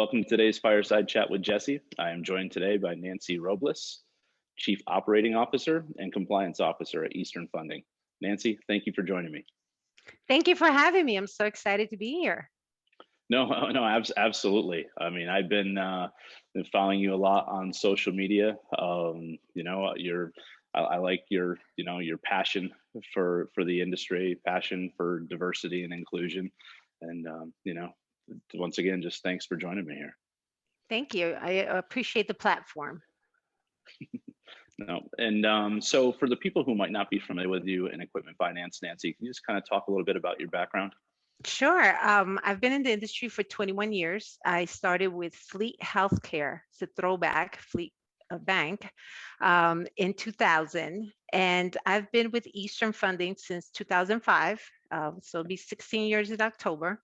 Welcome to today's Fireside Chat with Jesse. I am joined today by Nancy Robles, Chief Operating Officer and Compliance Officer at Eastern Funding. Nancy, thank you for joining me. Thank you for having me. I'm so excited to be here. No, absolutely. I mean, I've been following you a lot on social media. I like your passion for the industry, passion for diversity and inclusion, and once again, just thanks for joining me here. Thank you. I appreciate the platform. No, and so for the people who might not be familiar with you in equipment finance, Nancy, can you just kind of talk a little bit about your background? Sure. I've been in the industry for 21 years. I started with Fleet Healthcare. It's a throwback, Fleet Bank, in 2000. And I've been with Eastern Funding since 2005. So it'll be 16 years in October.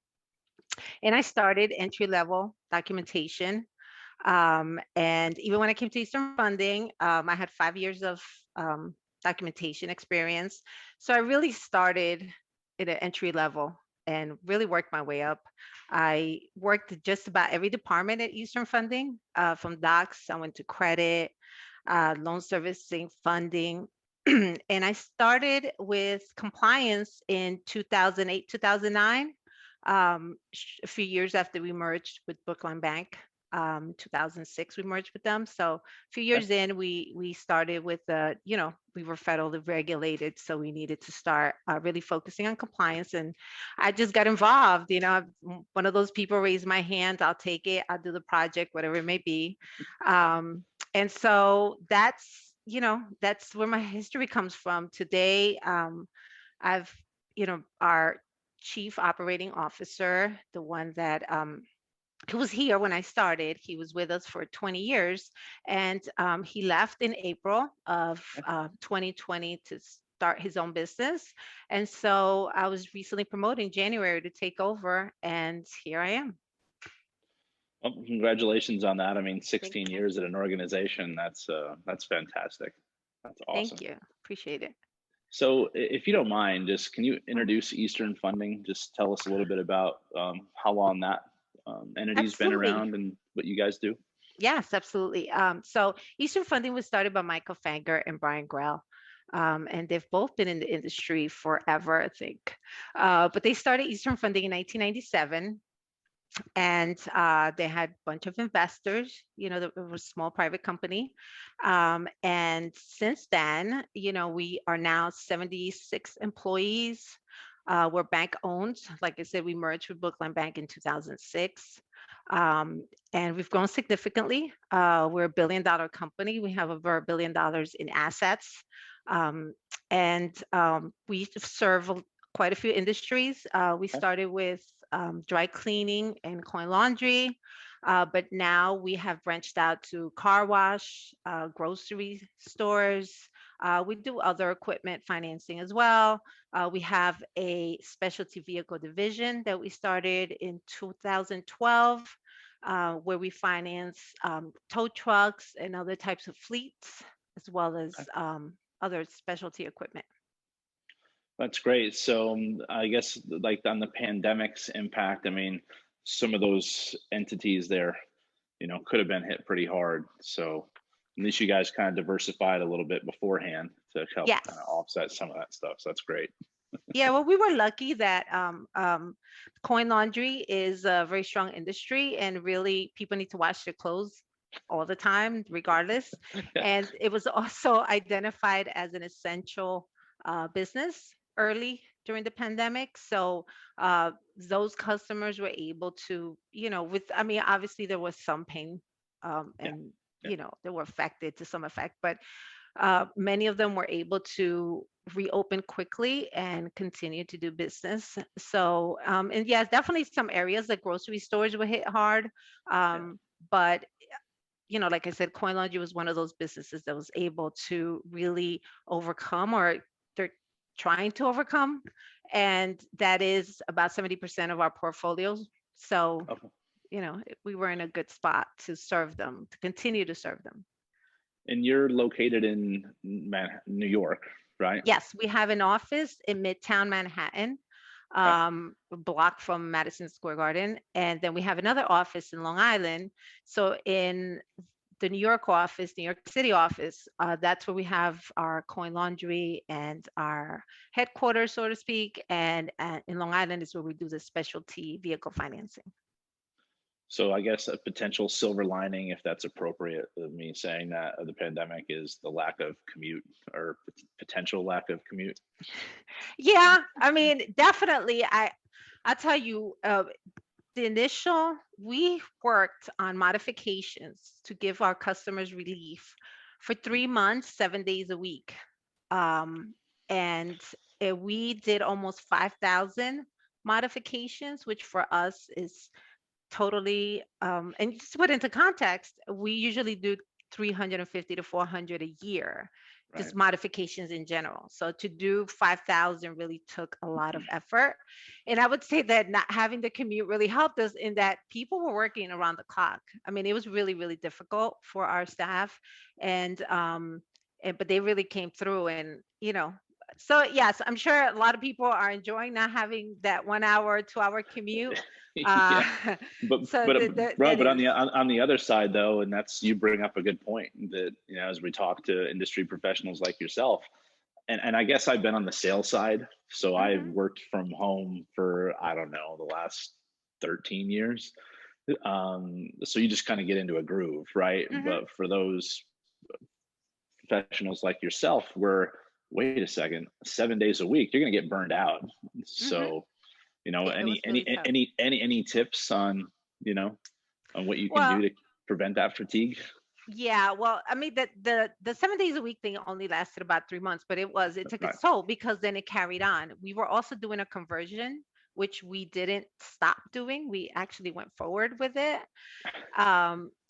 And I started entry-level documentation. And even when I came to Eastern Funding, I had 5 years of documentation experience. So I really started at an entry level and really worked my way up. I worked just about every department at Eastern Funding, from docs, I went to credit, loan servicing, funding. And I started with compliance in 2008, 2009, a few years after we merged with Brookline Bank. 2006 we merged with them, so a few years in we started with we were federally regulated, so we needed to start really focusing on compliance, and I just got involved. I'm one of those people, raise my hand, I'll take it, I'll do the project, whatever it may be. And so that's where my history comes from. Today, I've our Chief Operating Officer, the one that who was here when I started. He was with us for 20 years, and he left in April of 2020 to start his own business. And so I was recently promoted in January to take over, and here I am. Well, congratulations on that. I mean, 16 years at an organization, that's fantastic. That's awesome. Thank you. Appreciate it. So if you don't mind, just can you introduce Eastern Funding? Just tell us a little bit about how long that entity's been around and what you guys do. Yes, absolutely. So Eastern Funding was started by Michael Fanger and Brian Grell. And they've both been in the industry forever, I think. But they started Eastern Funding in 1997. And they had a bunch of investors. It was a small private company. And since then, we are now 76 employees. We're bank owned. Like I said, we merged with Brookline Bank in 2006. And we've grown significantly. We're $1 billion company. We have over $1 billion in assets. And we serve quite a few industries. We started with dry cleaning and coin laundry, but now we have branched out to car wash, grocery stores. We do other equipment financing as well. We have a specialty vehicle division that we started in 2012, where we finance tow trucks and other types of fleets, as well as other specialty equipment. That's great. So I guess like on the pandemic's impact, I mean, some of those entities there, could have been hit pretty hard. So at least you guys kind of diversified a little bit beforehand to help kind of offset some of that stuff. So that's great. Yeah, well, we were lucky that coin laundry is a very strong industry, and really people need to wash their clothes all the time, regardless. And it was also identified as an essential business early during the pandemic. So those customers were able to, obviously there was some pain and, they were affected to some effect, but many of them were able to reopen quickly and continue to do business. So, and yeah, definitely some areas like grocery stores were hit hard. But, like I said, coin laundry was one of those businesses that was able to really overcome, or they're trying to overcome. And that is about 70% of our portfolios. So, we were in a good spot to serve them, to continue to serve them. And you're located in New York, right? Yes, we have an office in Midtown Manhattan. Okay. a block from Madison Square Garden. And then we have another office in Long Island. So in the New York office, New York City office, that's where we have our coin laundry and our headquarters, so to speak. And in Long Island is where we do the specialty vehicle financing. So I guess a potential silver lining, if that's appropriate, of me saying that of the pandemic is the lack of commute or potential lack of commute. Yeah, I mean, definitely. I tell you, the initial, we worked on modifications to give our customers relief for 3 months, 7 days a week. Um, and we did almost 5,000 modifications, which for us is totally, and just to put into context, we usually do 350 to 400 a year, just Right. modifications in general. So to do 5,000 really took a lot of effort. And I would say that not having the commute really helped us in that people were working around the clock. I mean, it was really, really difficult for our staff. And, but they really came through and, so yes, I'm sure a lot of people are enjoying not having that 1 hour, 2 hour commute. Uh, Yeah. But so but bro, that but is. on the other side though, and that's you bring up a good point that as we talk to industry professionals like yourself, and I guess I've been on the sales side, so I've Mhm, worked from home for I don't know the last 13 years. So you just kind of get into a groove, right? mhm. But for those professionals like yourself, where wait a second, 7 days a week, you're going to get burned out. Mhm. So Yeah, it was really tough. any tips on you know on what you can do Well, to prevent that fatigue? yeah, well, I mean the 7 days a week thing only lasted about 3 months, but it took Right. its toll because then it carried on. We were also doing a conversion, which we didn't stop doing. We actually went forward with it.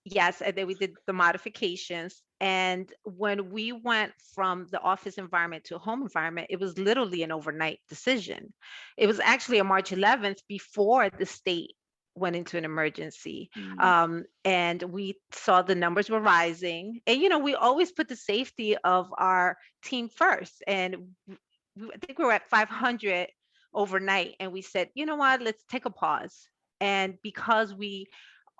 Yes, and then we did the modifications. And when we went from the office environment to a home environment, it was literally an overnight decision. It was actually on March 11th before the state went into an emergency. Mm, And we saw the numbers were rising. And, we always put the safety of our team first. And I think we were at 500 overnight. And we said, you know what, let's take a pause. And because we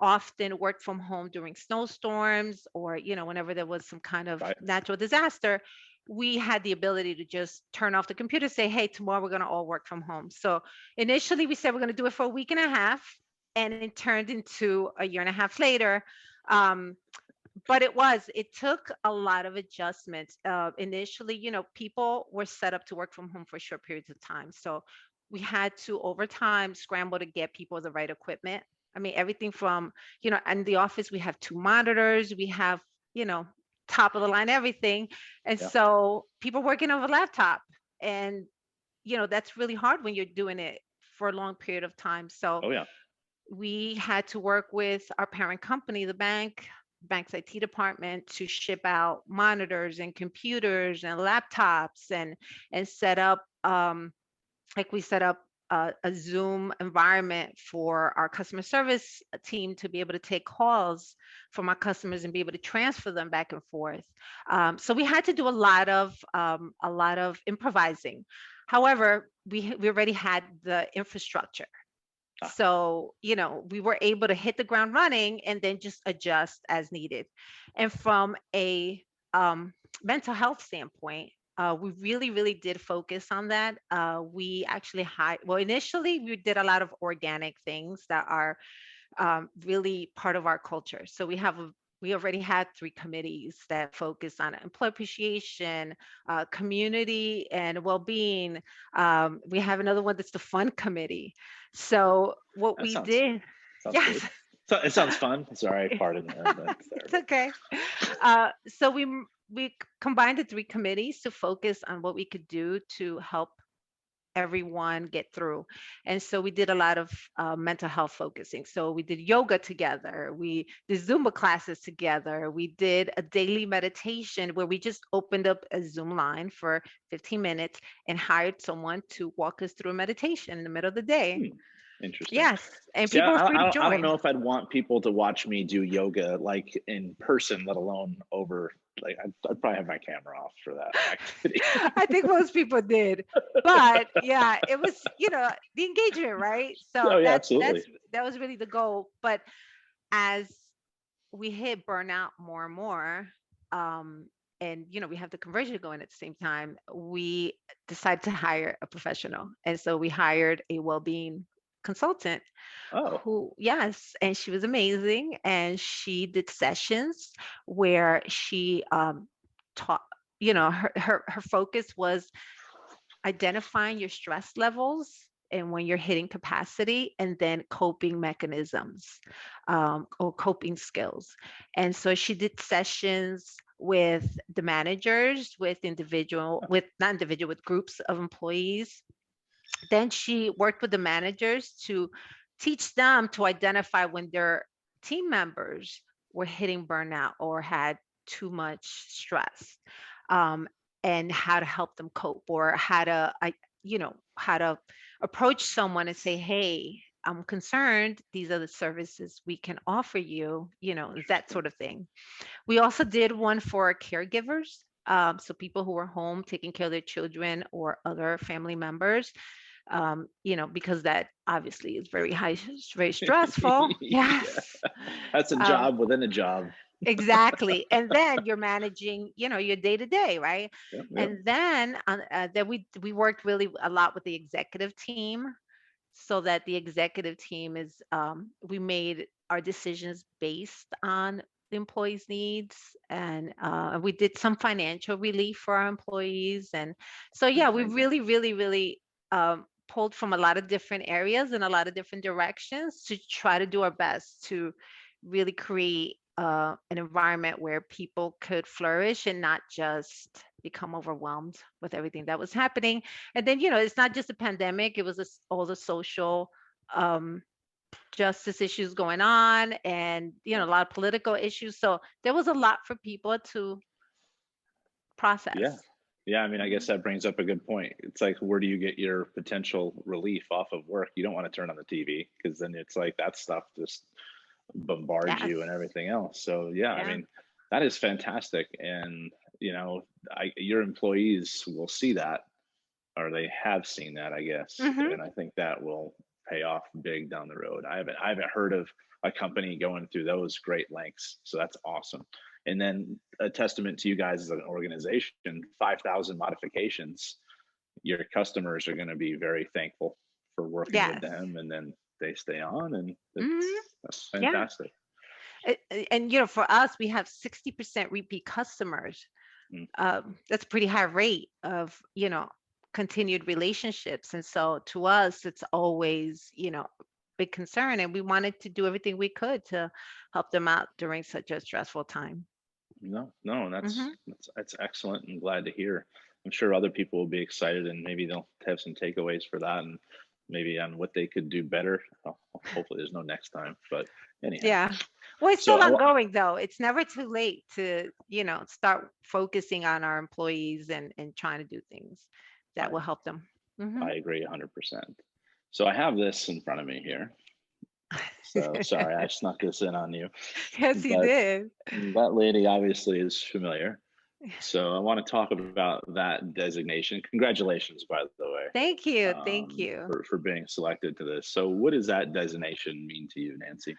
often worked from home during snowstorms or whenever there was some kind of right. natural disaster, we had the ability to just turn off the computer, say, hey, tomorrow we're going to all work from home. So initially we said we're going to do it for a week and a half, and it turned into a year and a half later. um, but it took a lot of adjustments. Initially, people were set up to work from home for short periods of time, so we had to over time scramble to get people the right equipment. I mean, everything from, in the office we have 2 monitors, we have, you know top of the line everything. And Yeah. so people working over laptop, and that's really hard when you're doing it for a long period of time. So Oh yeah. we had to work with our parent company, the bank's IT department, to ship out monitors and computers and laptops, and set up, like we set up a Zoom environment for our customer service team to be able to take calls from our customers and be able to transfer them back and forth. So we had to do a lot of improvising. However, we already had the infrastructure, Ah, so we were able to hit the ground running and then just adjust as needed. And from a mental health standpoint, we really, really did focus on that. We actually had, well, initially we did a lot of organic things that are really part of our culture. So we already had 3 committees that focus on employee appreciation, community, and well-being. We have another one that's the fun committee. So what that we sounds did, good. yes, So it sounds fun. Sorry, pardon that's there, it's but okay. So we combined the 3 committees to focus on what we could do to help everyone get through. And so we did a lot of mental health focusing. So we did yoga together, we did Zumba classes together, we did a daily meditation where we just opened up a Zoom line for 15 minutes and hired someone to walk us through a meditation in the middle of the day. hmm, Interesting. Yes, and See, people are free to I don't join. know if I'd want people to watch me do yoga like in person, let alone over. Like, I'd probably have my camera off for that activity. I think most people did. But yeah, it was, the engagement, right? So Oh yeah, that's absolutely. that was really the goal. But as we hit burnout more and more, um, and we have the conversion going at the same time, we decided to hire a professional. And so we hired a well-being consultant Oh, yes, and she was amazing. And she did sessions where she taught, her focus was identifying your stress levels and when you're hitting capacity, and then coping mechanisms, or coping skills. And so she did sessions with the managers, with not individual, with groups of employees. Then she worked with the managers to teach them to identify when their team members were hitting burnout or had too much stress, um, and how to help them cope, or how to approach someone and say, "Hey, I'm concerned. These are the services we can offer you," that interesting. sort of thing. We also did one for caregivers. So people who were home taking care of their children or other family members, because that obviously is very high, very stressful. Yeah, Yes, that's a um, job within a job. exactly. And then you're managing, your day to day, right? Yep, yep. And then we worked really a lot with the executive team, so that the executive team is we made our decisions based on the employees' needs, and we did some financial relief for our employees. And so yeah, we Amazing. really, really, really pulled from a lot of different areas and a lot of different directions to try to do our best to really create an environment where people could flourish and not just become overwhelmed with everything that was happening. And then, it's not just a pandemic, it was all the social um, justice issues going on, and, a lot of political issues. So there was a lot for people to Yeah. process. Yeah, I mean, I guess Mhm. that brings up a good point. It's like, where do you get your potential relief off of work? You don't want to turn on the TV because then it's like that stuff just bombards Yes. you and everything else. So yeah, I Yeah. mean, that is fantastic. And your employees will see that, or they have seen that, I guess. Hmm. And I think that will pay off big down the road. I haven't heard of a company going through those great lengths. So that's awesome. And then a testament to you guys as an organization, 5,000 modifications. Your customers are going to be very thankful for working with Yes. them, and then they stay on, and Hmm. that's Yeah. fantastic. And, for us, we have 60% repeat customers. Mm, That's a pretty high rate of, continued relationships. And so to us, it's always, big concern. And we wanted to do everything we could to help them out during such a stressful time. no, no, Hmm. that's excellent and glad to hear. I'm sure other people will be excited, and maybe they'll have some takeaways for that, and maybe on what they could do better. Hopefully, there's no next time. But anyhow, Yeah. Well, it's so still ongoing though. It's never too late to, start focusing on our employees and trying to do things that I will help them. Hmm. I agree 100%. So I have this in front of me here. So sorry, I snuck this in on you, Yes, you but did. that lady obviously is familiar. So I want to talk about that designation. Congratulations, by the way, Thank you. Thank you. for being selected to this. So what does that designation mean to you, Nancy?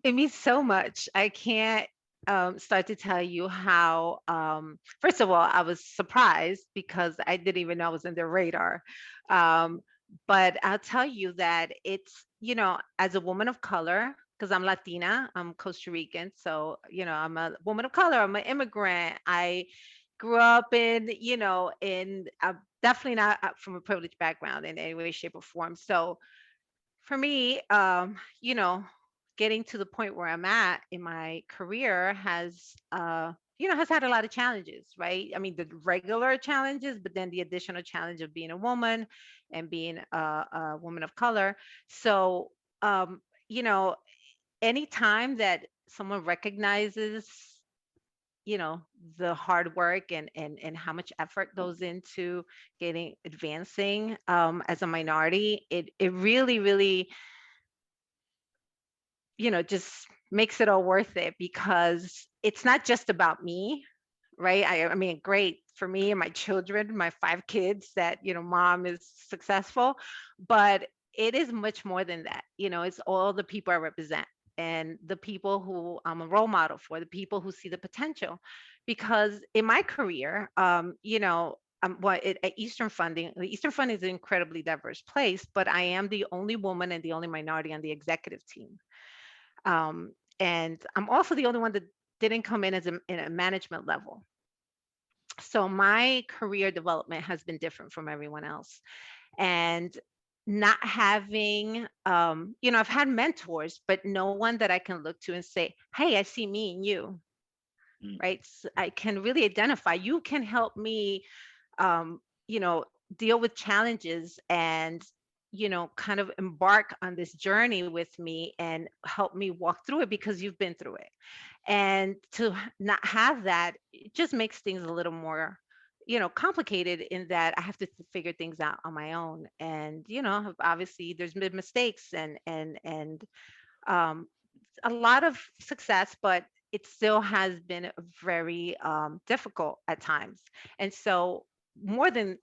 It means so much. I can't start to tell you how. First of all, I was surprised because I didn't even know I was in their radar. Um, but I'll tell you that it's, as a woman of color, because I'm Latina, I'm Costa Rican. So, I'm a woman of color, I'm an immigrant. I grew up in, definitely not from a privileged background in any way, shape, or form. So, for me, getting to the point where I'm at in my career has had a lot of challenges, right? I mean, the regular challenges, but then the additional challenge of being a woman and being a woman of color. So, um, you know, anytime that someone recognizes the hard work and how much effort goes into getting advancing as a minority, it really, really, just makes it all worth it, because it's not just about me, right? I mean, great for me and my children, my 5 kids, that, mom is successful, but it is much more than that. It's all the people I represent and the people who I'm a role model for, the people who see the potential. Because in my career, at Eastern Funding is an incredibly diverse place, but I am the only woman and the only minority on the executive team. Um, and I'm also the only one that didn't come in in a management level. So my career development has been different from everyone else. And not having, I've had mentors, but no one that I can look to and say, hey, I see me in you, Mm. right? I can really identify. You can help me, um, you know, deal with challenges and, kind of embark on this journey with me and help me walk through it because you've been through it. And to not have that, it just makes things a little more, complicated, in that I have to figure things out on my own. And, obviously there's been mistakes and um, a lot of success, but it still has been very difficult at times. And so, more than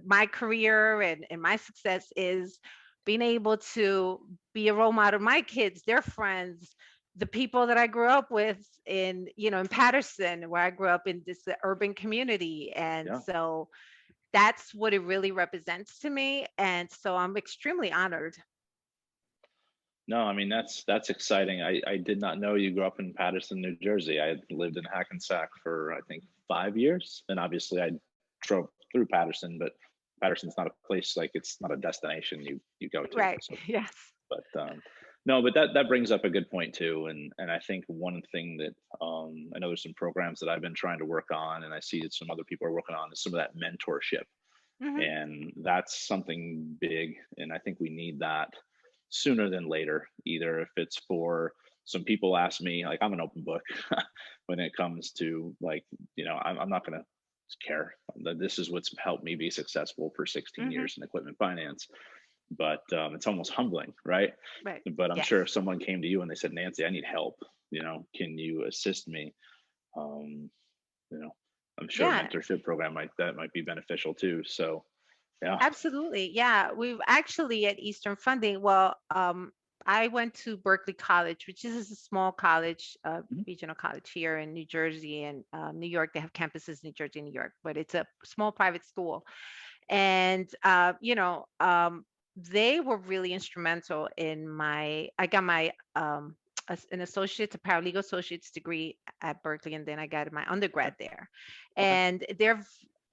my career and my success is being able to be a role model to my kids, their friends, the people that I grew up with in Patterson, where I grew up in this urban community. And Yeah. so that's what it really represents to me. And so I'm extremely honored. No, I mean that's exciting. I did not know you grew up in Paterson, New Jersey. I had lived in Hackensack for I think 5 years, and obviously I drove through Paterson, but Paterson's not a place, like it's not a destination you go to. Right. So, Yes. but no, but that brings up a good point too, and I think one thing that I know there's some programs that I've been trying to work on, and I see that some other people are working on is some of that mentorship, Hmm. and that's something big, and I think we need that sooner than later. Either if it's for some people ask me, like I'm an open book when it comes to like, I'm not going to care. This is what's helped me be successful for 16 Hmm. years in equipment finance. But it's almost humbling, right? Right. But I'm Yes. sure if someone came to you and they said, Nancy, I need help, can you assist me? um, you know I'm sure a Yeah. mentorship program might be beneficial too. So yeah. Absolutely. Yeah. We've actually at Eastern Funding, well, I went to Berkeley College, which is a small college, Mhm. regional college here in New Jersey and New York. They have campuses in New Jersey and New York, but it's a small private school. And, they were really instrumental in I got my, an associate's, a paralegal associate's degree at Berkeley, and then I got my Okay. undergrad there. Okay. And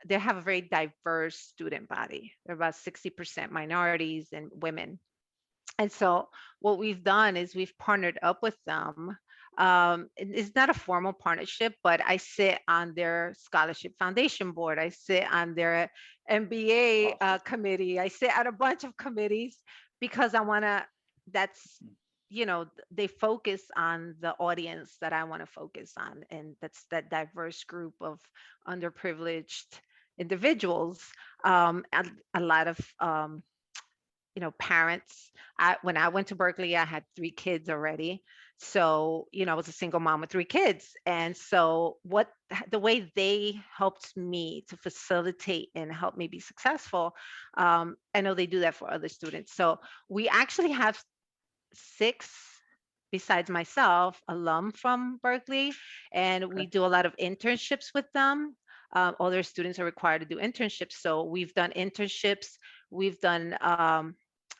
they have a very diverse student body. They're about 60% minorities and women. And so what we've done is we've partnered up with them. It's not a formal partnership, but I sit on their scholarship foundation board. I sit on their MBA Awesome. committee. I sit on a bunch of committees because I want to, that's, they focus on the audience that I want to focus on. And that's that diverse group of underprivileged individuals. A lot of, parents. When I went to Berkeley, I had 3 kids already. So, I was a single mom with 3 kids. And so the way they helped me to facilitate and help me be successful, I know they do that for other students. So we actually have 6, besides myself, alum from Berkeley, and Okay. we do a lot of internships with them. All their students are required to do internships. So we've done internships. We've done,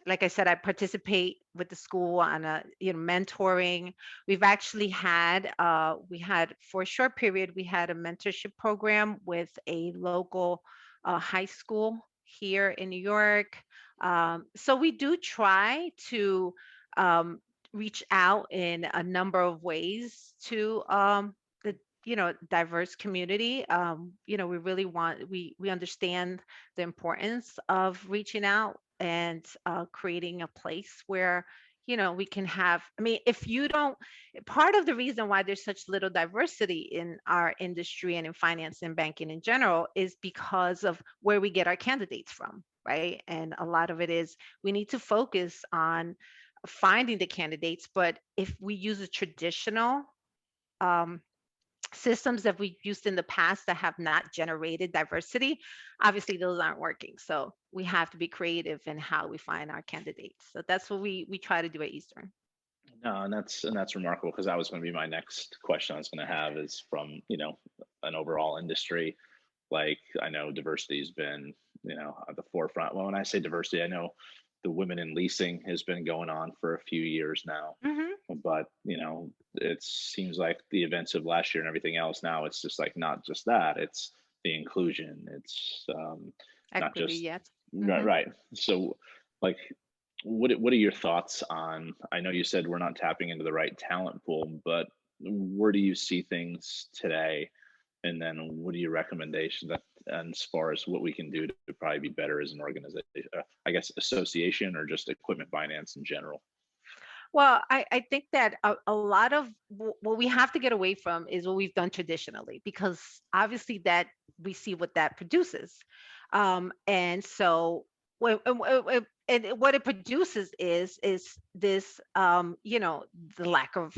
like I said, I participate with the school on mentoring. We've actually for a short period, we had a mentorship program with a local high school here in New York. So we do try to um, reach out in a number of ways to the diverse community. We really we understand the importance of reaching out and creating a place where we can have, I mean, if you don't, part of the reason why there's such little diversity in our industry and in finance and banking in general is because of where we get our candidates from, right? And a lot of it is we need to focus on finding the candidates. But if we use a traditional um, systems that we've used in the past that have not generated diversity, obviously those aren't working. So we have to be creative in how we find our candidates. So that's what we try to do at Eastern. No, and that's remarkable because that was going to be my next question I was going to have is from an overall industry. Like I know diversity has been at the forefront. Well, when I say diversity, I know the women in leasing has been going on for a few years now, Hmm. but it seems like the events of last year and everything else now it's just like not just that, it's the inclusion, it's not Equity, just yes. right, Hmm. right. So like what are your thoughts on, I know you said we're not tapping into the right talent pool, but where do you see things today, and then what are your recommendations that, and as far as what we can do to probably be better as an organization, I guess association or just equipment finance in general? Well, I think that a lot of what we have to get away from is what we've done traditionally, because obviously that we see what that produces. And so and what it produces is this the lack of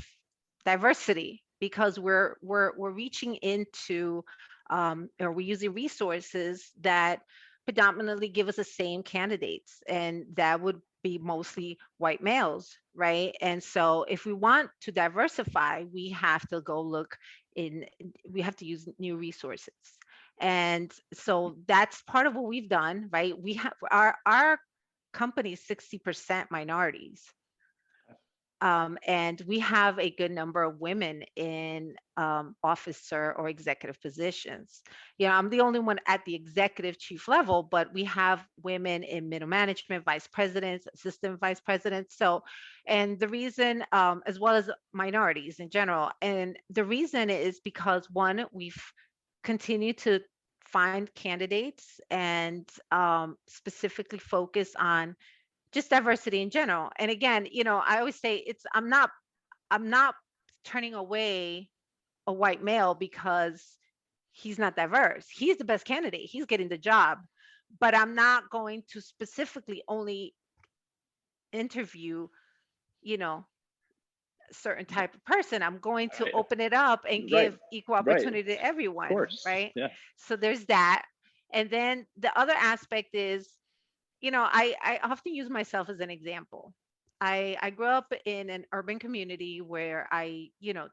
diversity, because we're reaching into or we're using resources that predominantly give us the same candidates, and that would be mostly white males, right? And so if we want to diversify, we have to go look in, we have to use new resources. And so that's part of what we've done, right? We have our company is 60% minorities. And we have a good number of women in officer or executive positions. I'm the only one at the executive chief level, but we have women in middle management, vice presidents, assistant vice presidents. So, and the reason, as well as minorities in general, and the reason is because one, we've continued to find candidates and specifically focus on just diversity in general. And again, I always say I'm not turning away a white male because he's not diverse. He's the best candidate. He's getting the job. But I'm not going to specifically only interview, you know, a certain type of person. I'm going to Right, open it up and right, give equal right. opportunity to Of everyone, course, right? yeah. So there's that. And then the other aspect is, I often use myself as an example. I grew up in an urban community where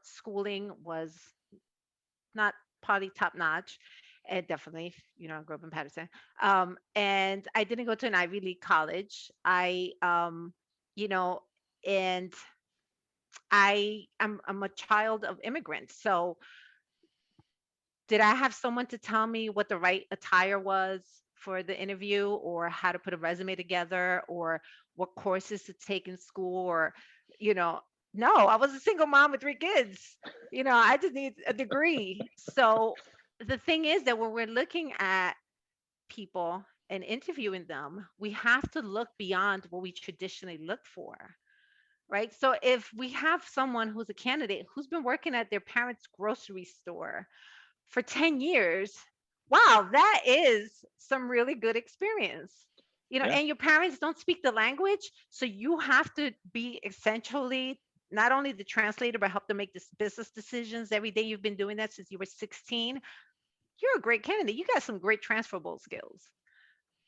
schooling was not probably top notch. And definitely, I grew up in Patterson. And I didn't go to an Ivy League college. You know, and I'm a child of immigrants. So did I have someone to tell me what the right attire was for the interview, or how to put a resume together, or what courses to take in school, or, you know, no, I was a single mom with three kids. I just need a degree. So the thing is that when we're looking at people and interviewing them, we have to look beyond what we traditionally look for. Right. So if we have someone who's a candidate who's been working at their parents' grocery store for 10 years, wow, that is some really good experience. Yeah. And your parents don't speak the language, so you have to be essentially not only the translator, but help them make this business decisions every day. You've been doing that since you were 16. You're a great candidate. You got some great transferable skills,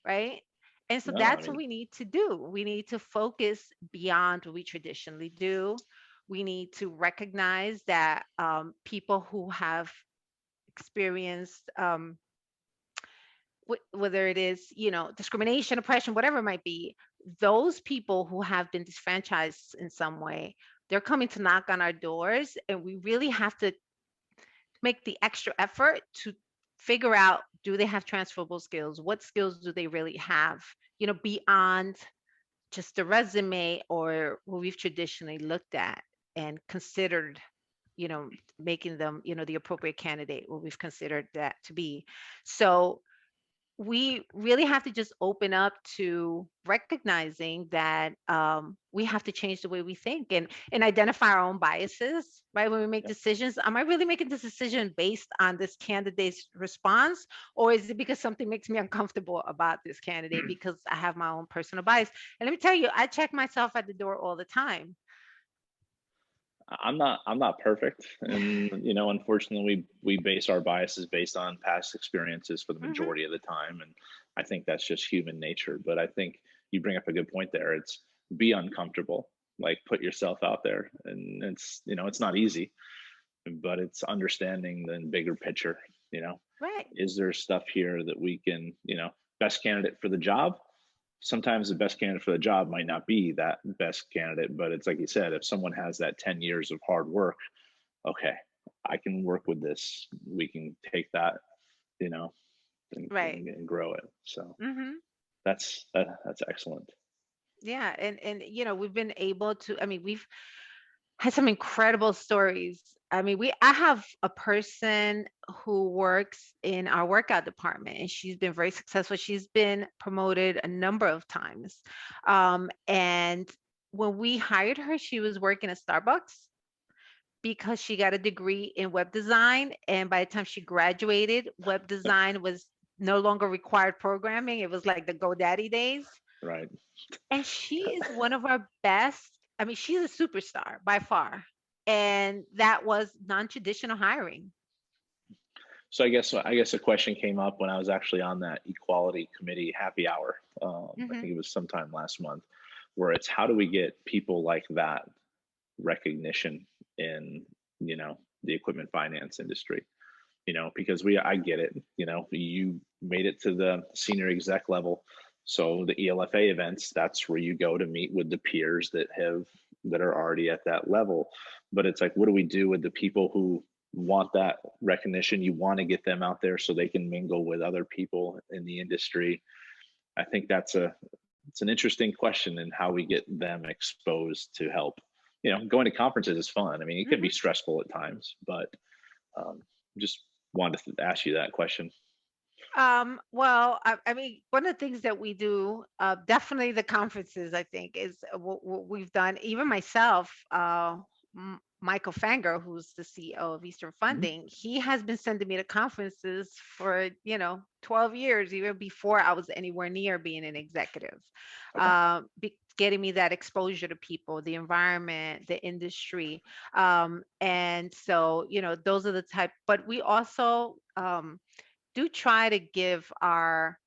right? And so No, I that's what mean, we need to do. We need to focus beyond what we traditionally do. We need to recognize that people who have experienced whether it is discrimination, oppression, whatever it might be, those people who have been disfranchised in some way, they're coming to knock on our doors, and we really have to make the extra effort to figure out, do they have transferable skills, what skills do they really have, beyond just the resume or what we've traditionally looked at and considered, making them the appropriate candidate, what we've considered that to be. So we really have to just open up to recognizing that we have to change the way we think and identify our own biases, right? When we make Yeah. decisions, am I really making this decision based on this candidate's response, or is it because something makes me uncomfortable about this candidate because I have my own personal bias? And let me tell you, I check myself at the door all the time. I'm not perfect, and unfortunately, we base our biases based on past experiences for the Hmm. majority of the time, and I think that's just human nature. But I think you bring up a good point there. It's be uncomfortable, like put yourself out there, and it's not easy, but it's understanding the bigger picture. You know, Right. is there stuff here that we can, best candidate for the job? Sometimes the best candidate for the job might not be that best candidate, but it's like you said, if someone has that 10 years of hard work, okay, I can work with this. We can take that, you know, Right. and grow it. So Hmm. that's excellent. Yeah. And we've been able to, I mean, we've had some incredible stories. I mean, I have a person who works in our workout department, and she's been very successful. She's been promoted a number of times. And when we hired her, she was working at Starbucks because she got a degree in web design. And by the time she graduated, web design was no longer required programming. It was like the GoDaddy days. Right. And she is one of our best. I mean, she's a superstar by far. And that was non-traditional hiring. So I guess a question came up when I was actually on that equality committee happy hour. I Hmm. think it was sometime last month, where it's how do we get people like that recognition in the equipment finance industry? Because I get it. You made it to the senior exec level, so the ELFA events, that's where you go to meet with the peers that are already at that level. But it's like, what do we do with the people who want that recognition? You want to get them out there so they can mingle with other people in the industry. I think it's an interesting question, in how we get them exposed to help. Going to conferences is fun. I mean, it can be Hmm. stressful at times, but just wanted to ask you that question. Well, I mean, one of the things that we do, definitely the conferences, I think, is what we've done. Even myself, Michael Fanger, who's the CEO of Eastern Mhm. Funding, he has been sending me to conferences for, 12 years, even before I was anywhere near being an executive, Okay. getting me that exposure to people, the environment, the industry. And so, those are the type, but we also, do try to give our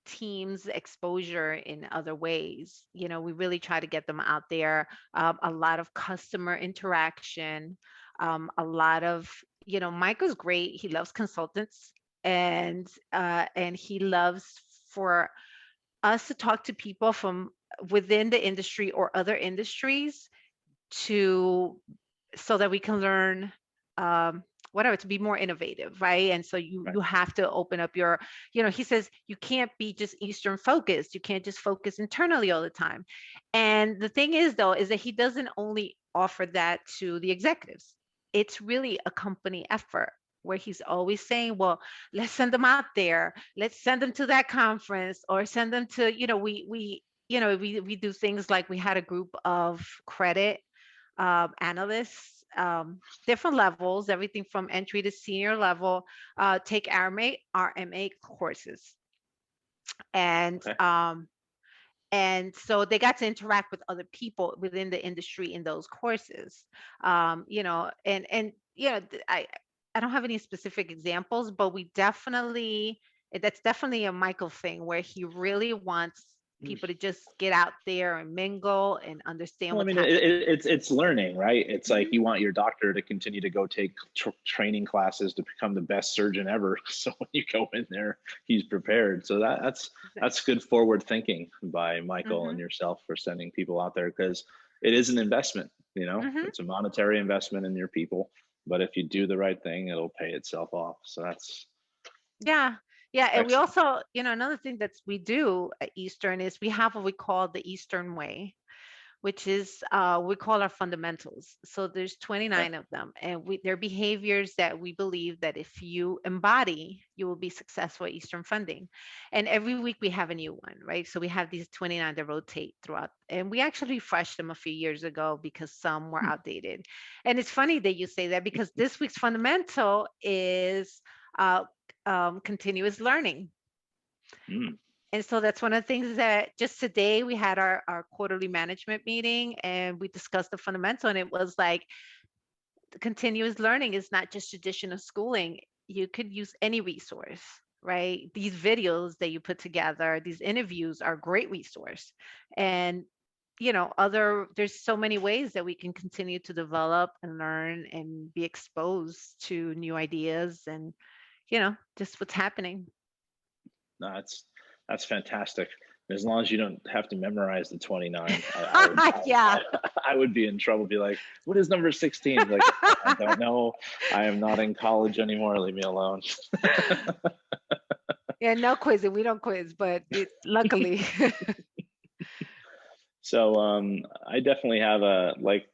teams exposure in other ways. We really try to get them out there. A lot of customer interaction, a lot of, Michael's great. He loves consultants, and he loves for us to talk to people from within the industry or other industries to so that we can learn, um, whatever, to be more innovative, right? And so you Right. you have to open up your, he says you can't be just Eastern focused. You can't just focus internally all the time. And the thing is, though, is that he doesn't only offer that to the executives. It's really a company effort where he's always saying, well, let's send them out there. Let's send them to that conference, or send them to, we do things like we had a group of credit analysts, different levels, everything from entry to senior level, take RMA courses. And Okay. and so they got to interact with other people within the industry in those courses. And I don't have any specific examples, but we definitely that's definitely a Michael thing where he really wants people to just get out there and mingle and understand Well, I what's mean, happening. it's learning, right? It's like Hmm. you want your doctor to continue to go take training classes to become the best surgeon ever. So when you go in there, he's prepared. So that's good forward thinking by Michael and Hmm. yourself for sending people out there, because it is an investment. Hmm. It's a monetary investment in your people, but if you do the right thing, it'll pay itself off. So that's Yeah. Yeah. And we excellent. also, another thing that we do at Eastern is we have what we call the Eastern Way, which is we call our fundamentals. So there's Okay. 29 of them, and they're behaviors that we believe that if you embody, you will be successful at Eastern funding. And every week we have a new one, right? So we have these 29 that rotate throughout, and we actually refreshed them a few years ago because some were outdated. And it's funny that you say that because this week's fundamental is uh, continuous learning. Mm. And so that's one of the things that just today we had our quarterly management meeting and we discussed the fundamental, and it was like continuous learning is not just traditional schooling. You could use any resource, right? These videos that you put together, these interviews are a great resource. And there's so many ways that we can continue to develop and learn and be exposed to new ideas and just what's happening. No, that's fantastic. As long as you don't have to memorize the 29, Yeah. I would be in trouble. Be like, what is number 16? Like, I don't know. I am not in college anymore. Leave me alone. Yeah, no quizzing. We don't quiz, but luckily. So I definitely have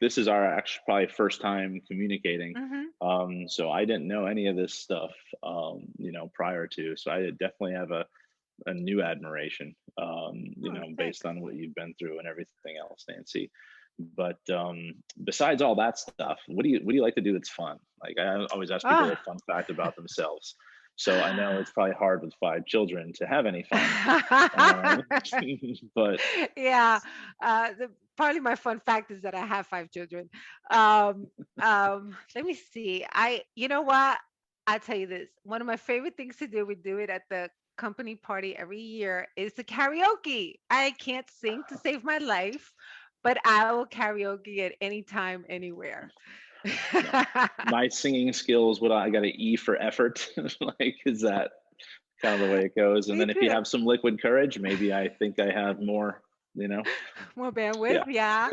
this is our actually probably first time communicating. Hmm. So I didn't know any of this stuff, prior to. So I definitely have a new admiration, Oh, based thanks. on what you've been through and everything else, Nancy. But besides all that stuff, what do you like to do that's fun? Like I always ask people a Ah. fun fact about themselves. So I know it's probably hard with 5 children to have any fun, uh, but Yeah. Probably my fun fact is that I have 5 children. Um, Let me see. You know what? I'll tell you this. One of my favorite things to do, we do it at the company party every year, is the karaoke. I can't sing to save my life, but I will karaoke at any time, anywhere. no, my singing skills, what I got an E for effort. Like, is that kind of the way it goes? And Me then if you too. have some liquid courage, maybe I think I have more, More bandwidth, yeah.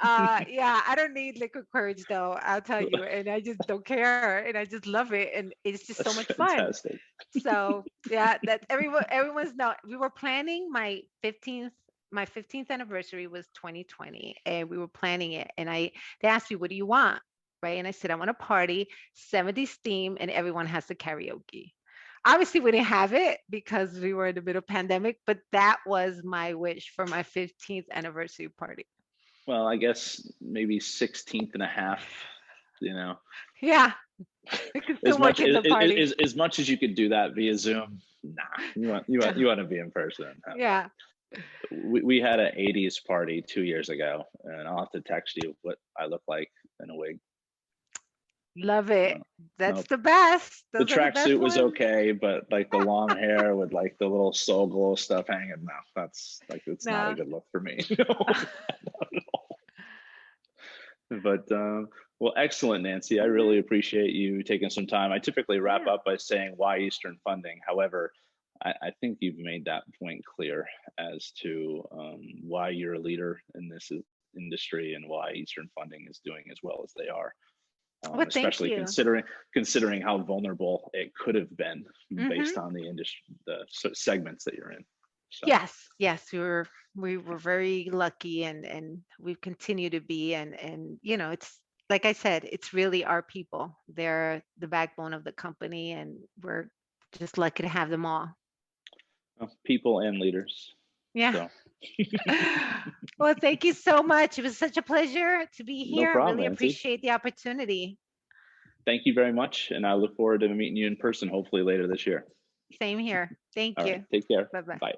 yeah. Yeah, I don't need liquid courage though, I'll tell you. And I just don't care. And I just love it. And it's just so That's much fun. fantastic. So yeah, that everyone's know we were planning my 15th anniversary was 2020, and we were planning it. And they asked me, what do you want? Right. And I said, I want a party, 70s theme, and everyone has to karaoke. Obviously, we didn't have it because we were in the middle of pandemic, but that was my wish for my 15th anniversary party. Well, I guess maybe 16th and a half, you know, Yeah, we could still as work much in the party. as much as you could do that via Zoom. Nah, you want to be in person and have that. Yeah, We had an 80s party 2 years ago, and I'll have to text you what I look like in a wig. love it. No, That's no. the best. The Those are the best tracksuit was ones. okay, but like the long hair with like the little soul glow stuff hanging, no, that's like it's not a No. good look for me. No, not at all. But well, excellent, Nancy. I Mhm. really appreciate you taking some time. I typically wrap Yeah. up by saying why Eastern funding. However, I think you've made that point clear as to why you're a leader in this industry and why Eastern funding is doing as well as they are, Well, thank especially you. considering how vulnerable it could have been based Hmm. on the industry, the segments that you're in. So, Yes, yes, we were very lucky, and we've continued to be, and it's like I said, it's really our people. They're the backbone of the company, and we're just lucky to have them all. people and leaders. Yeah. So, Well, thank you so much. It was such a pleasure to be no here. I problem, really Nancy. appreciate the opportunity. Thank you very much, and I look forward to meeting you in person hopefully later this year. Same here. Thank All right, you. take care. Bye bye. Bye.